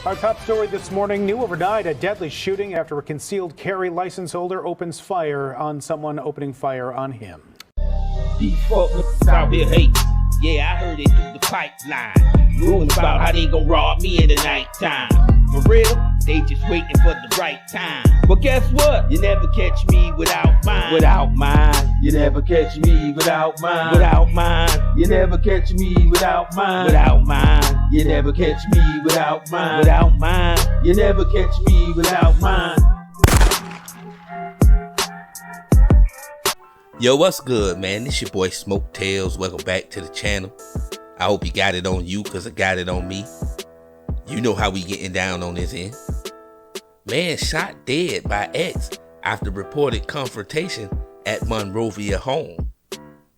Our top story this morning, new overnight, a deadly shooting after a concealed carry license holder opens fire on someone opening fire on him. These folks out here hate. Yeah, I heard it through the pipeline. Rumors about how they gon' rob me in the nighttime. For real, they just waiting for the right time. But guess what? You never catch me without mine. Without mine. You never catch me without mine. Without mine. You never catch me without mine. Without mine. You never catch me without mine. Without mine. You never catch me without mine. Yo, what's good, man? This your boy Smoke Tales. Welcome back to the channel. I hope you got it on you, cause I got it on me. You know how we getting down on this end. Man shot dead by ex after reported confrontation at Monrovia home.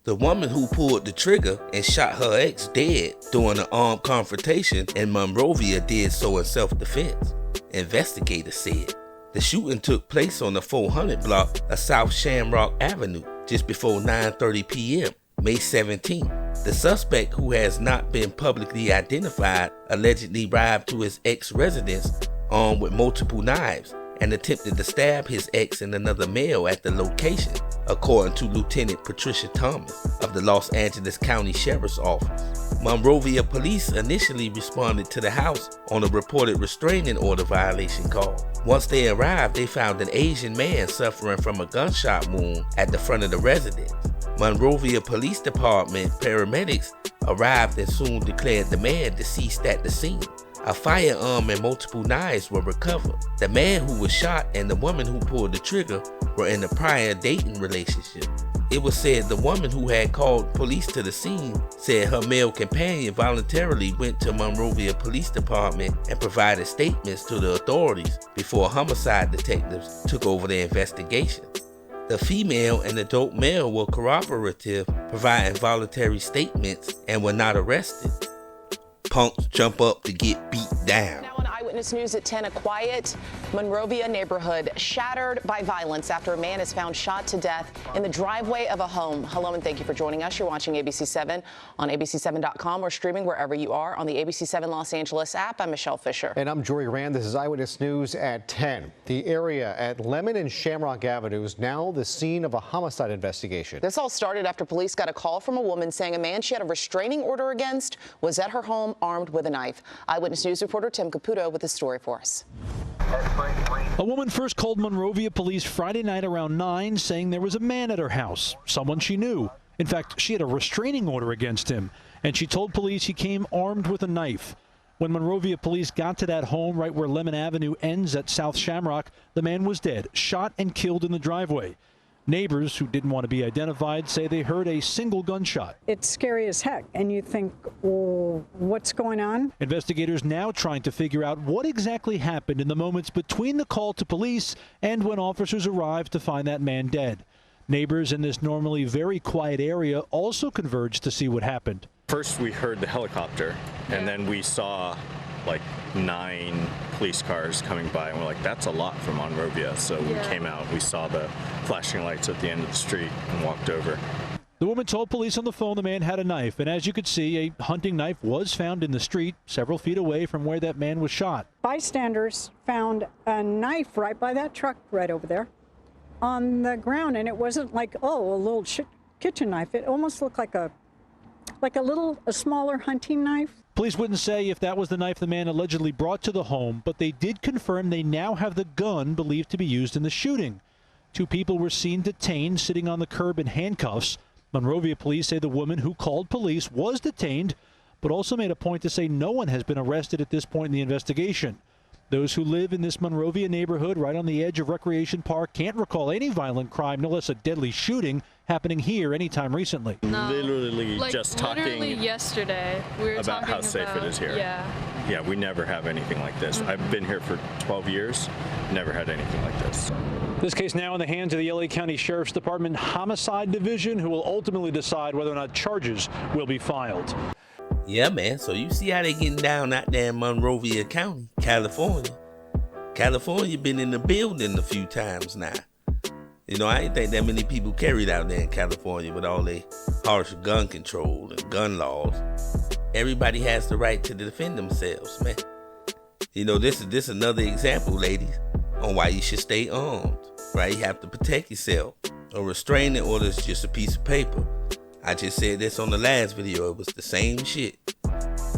The woman who pulled the trigger and shot her ex dead during an armed confrontation in Monrovia did so in self-defense, investigators said. The shooting took place on the 400 block of South Shamrock Avenue just before 9:30 p.m., May 17. The suspect, who has not been publicly identified, allegedly arrived to his ex-residence armed with multiple knives and attempted to stab his ex and another male at the location, according to Lieutenant Patricia Thomas of the Los Angeles County Sheriff's Office. Monrovia Police initially responded to the house on a reported restraining order violation call. Once they arrived, they found an Asian man suffering from a gunshot wound at the front of the residence. Monrovia Police Department paramedics arrived and soon declared the man deceased at the scene. A firearm and multiple knives were recovered. The man who was shot and the woman who pulled the trigger were in a prior dating relationship. It was said the woman who had called police to the scene said her male companion voluntarily went to Monrovia Police Department and provided statements to the authorities before homicide detectives took over the investigation. The female and adult male were cooperative, providing voluntary statements, and were not arrested. Punks jump up to get beat down. Now on Eyewitness News at 10, a quiet Monrovia neighborhood shattered by violence after a man is found shot to death in the driveway of a home. Hello and thank you for joining us. You're watching ABC7 on ABC7.com or streaming wherever you are on the ABC7 Los Angeles app. I'm Michelle Fisher. And I'm Jory Rand. This is Eyewitness News at 10. The area at Lemon and Shamrock Avenue is now the scene of a homicide investigation. This all started after police got a call from a woman saying a man she had a restraining order against was at her home armed with a knife. Eyewitness News reporter Tim Caputo with the story for us. A woman first called Monrovia police Friday night around 9 saying there was a man at her house, someone she knew. In fact, she had a restraining order against him, and she told police he came armed with a knife. When Monrovia police got to that home right where Lemon Avenue ends at South Shamrock, the man was dead, shot and killed in the driveway. Neighbors who didn't want to be identified say they heard a single gunshot. It's scary as heck, and you think, well, what's going on? Investigators now trying to figure out what exactly happened in the moments between the call to police and when officers arrived to find that man dead. Neighbors in this normally very quiet area also converged to see what happened. First we heard the helicopter, and then we saw like 9 police cars coming by, and we're like, that's a lot from Monrovia. So we came out, we saw the flashing lights at the end of the street and walked over. The woman told police on the phone the man had a knife, and as you could see, a hunting knife was found in the street several feet away from where that man was shot. Bystanders found a knife right by that truck right over there on the ground, and it wasn't like, oh, a little kitchen knife. It almost looked like a smaller hunting knife. Police wouldn't say if that was the knife the man allegedly brought to the home, but they did confirm they now have the gun believed to be used in the shooting. 2 people were seen detained, sitting on the curb in handcuffs. Monrovia police say the woman who called police was detained, but also made a point to say no one has been arrested at this point in the investigation. Those who live in this Monrovia neighborhood right on the edge of Recreation Park can't recall any violent crime, no less a deadly shooting, happening here anytime recently. No. Literally literally yesterday we were about how safe it is here. Yeah, we never have anything like this. I've been here for 12 years, never had anything like this. This case now in the hands of the LA County Sheriff's Department Homicide Division, who will ultimately decide whether or not charges will be filed. Yeah, man, so you see how they getting down out there in Monrovia County, California. California been in the building a few times now. You know, I ain't think that many people carried out there in California with all their harsh gun control and gun laws. Everybody has the right to defend themselves, man. You know, this is another example, ladies, on why you should stay armed, right? You have to protect yourself. A restraining order is just a piece of paper. I just said this on the last video. It was the same shit.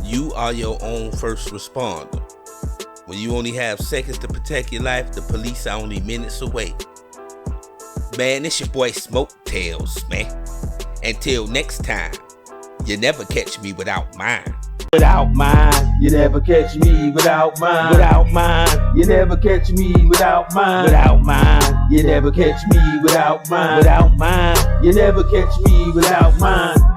You are your own first responder. When you only have seconds to protect your life, the police are only minutes away. Man, it's your boy Smoke Tails, man. Until next time, you never catch me without mine. Without mine, you never catch me without mine. Without mine, you never catch me without mine. Without mine, you never catch me without mine. Without mine, you never catch me without mine.